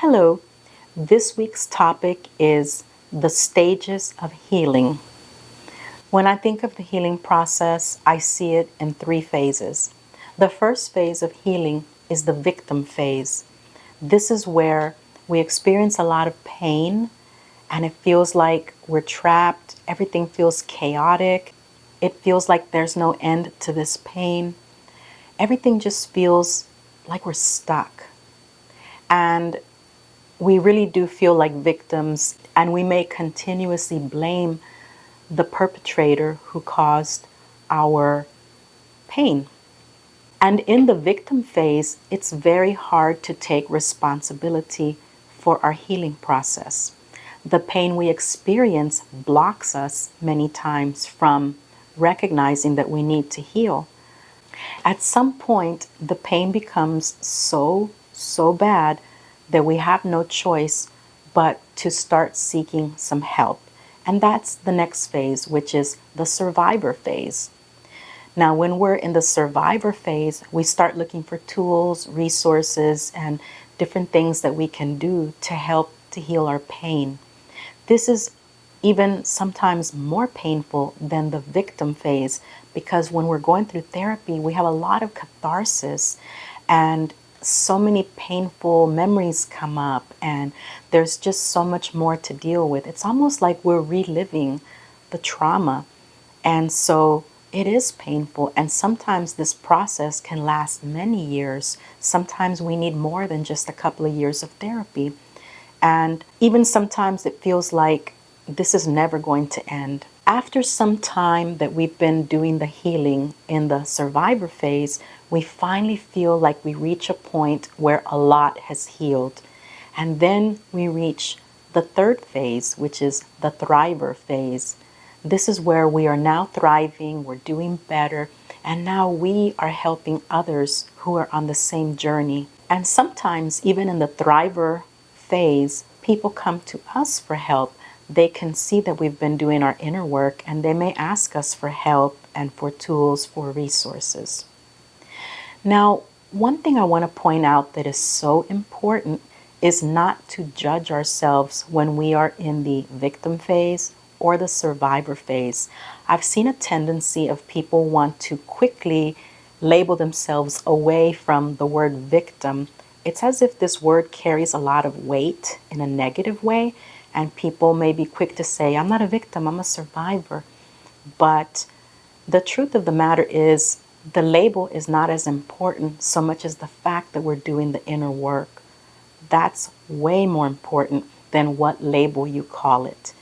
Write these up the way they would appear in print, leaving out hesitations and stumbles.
Hello, this week's topic is the stages of healing. When I think of the healing process, I see it in three phases. The first phase of healing is the victim phase. This is where we experience a lot of pain and it feels like we're trapped. Everything feels chaotic. It feels like there's no end to this pain. Everything just feels like we're stuck. And we really do feel like victims, and we may continuously blame the perpetrator who caused our pain. And in the victim phase, it's very hard to take responsibility for our healing process. The pain we experience blocks us many times from recognizing that we need to heal. At some point, the pain becomes so bad that we have no choice but to start seeking some help. And that's the next phase, which is the survivor phase. Now, when we're in the survivor phase, we start looking for tools, resources, and different things that we can do to help to heal our pain. This is even sometimes more painful than the victim phase because when we're going through therapy, we have a lot of catharsis and so many painful memories come up, and there's just so much more to deal with. It's almost like we're reliving the trauma. And so it is painful. And sometimes this process can last many years. Sometimes we need more than just a couple of years of therapy. And even sometimes it feels like this is never going to end. After some time that we've been doing the healing in the survivor phase, we finally feel like we reach a point where a lot has healed. And then we reach the third phase, which is the thriver phase. This is where we are now thriving, we're doing better, and now we are helping others who are on the same journey. And sometimes, even in the thriver phase, people come to us for help. They can see that we've been doing our inner work and they may ask us for help and for tools, for resources. Now, one thing I want to point out that is so important is not to judge ourselves when we are in the victim phase or the survivor phase. I've seen a tendency of people want to quickly label themselves away from the word victim. It's as if this word carries a lot of weight in a negative way, and people may be quick to say, I'm not a victim, I'm a survivor. But the truth of the matter is, the label is not as important so much as the fact that we're doing the inner work. That's way more important than what label you call it.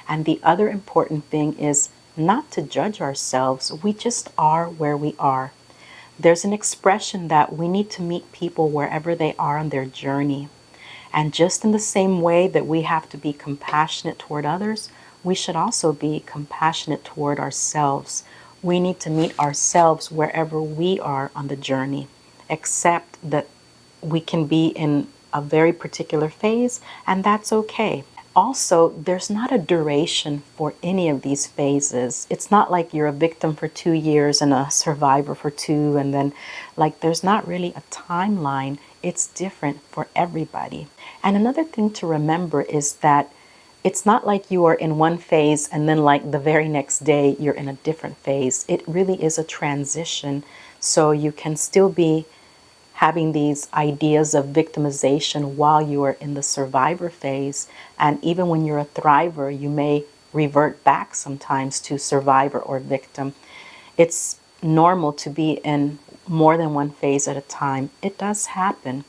And the other important thing is not to judge ourselves. We just are where we are. There's an expression that we need to meet people wherever they are on their journey. And just in the same way that we have to be compassionate toward others, we should also be compassionate toward ourselves. We need to meet ourselves wherever we are on the journey, accept that we can be in a very particular phase, and that's okay. Also, there's not a duration for any of these phases. It's not like you're a victim for 2 years and a survivor for 2, and then there's not really a timeline. It's different for everybody. And another thing to remember is that it's not like you are in one phase and then the very next day you're in a different phase. It really is a transition. So you can still be having these ideas of victimization while you are in the survivor phase. And even when you're a thriver, you may revert back sometimes to survivor or victim. It's normal to be in more than one phase at a time. It does happen.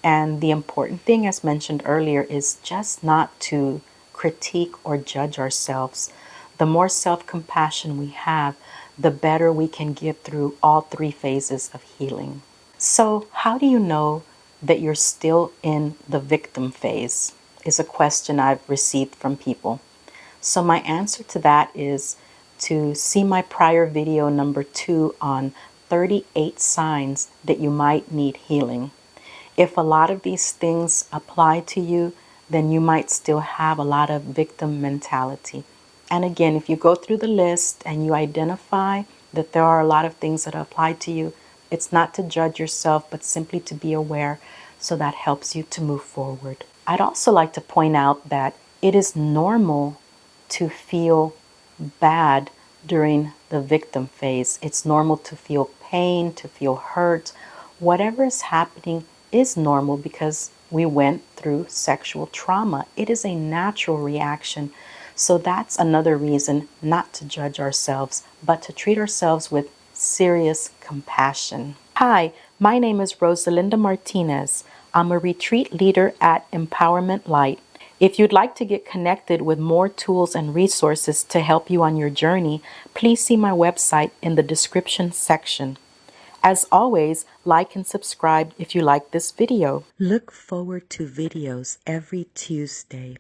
And the important thing, as mentioned earlier, is just not to critique or judge ourselves. The more self-compassion we have, the better we can get through all three phases of healing. So, how do you know that you're still in the victim phase? Is a question I've received from people. So my answer to that is to see my prior video number 2 on 38 signs that you might need healing. If a lot of these things apply to you, then you might still have a lot of victim mentality. And again, if you go through the list and you identify that there are a lot of things that apply to you, it's not to judge yourself, but simply to be aware so that helps you to move forward. I'd also like to point out that it is normal to feel bad during the victim phase. It's normal to feel pain, to feel hurt. Whatever is happening is normal because we went through sexual trauma. It is a natural reaction. So that's another reason not to judge ourselves, but to treat ourselves with serious compassion. Hi, my name is Rosalinda Martinez. I'm a retreat leader at Empowerment Light. If you'd like to get connected with more tools and resources to help you on your journey, please see my website in the description section. As always, like and subscribe if you like this video. Look forward to videos every Tuesday.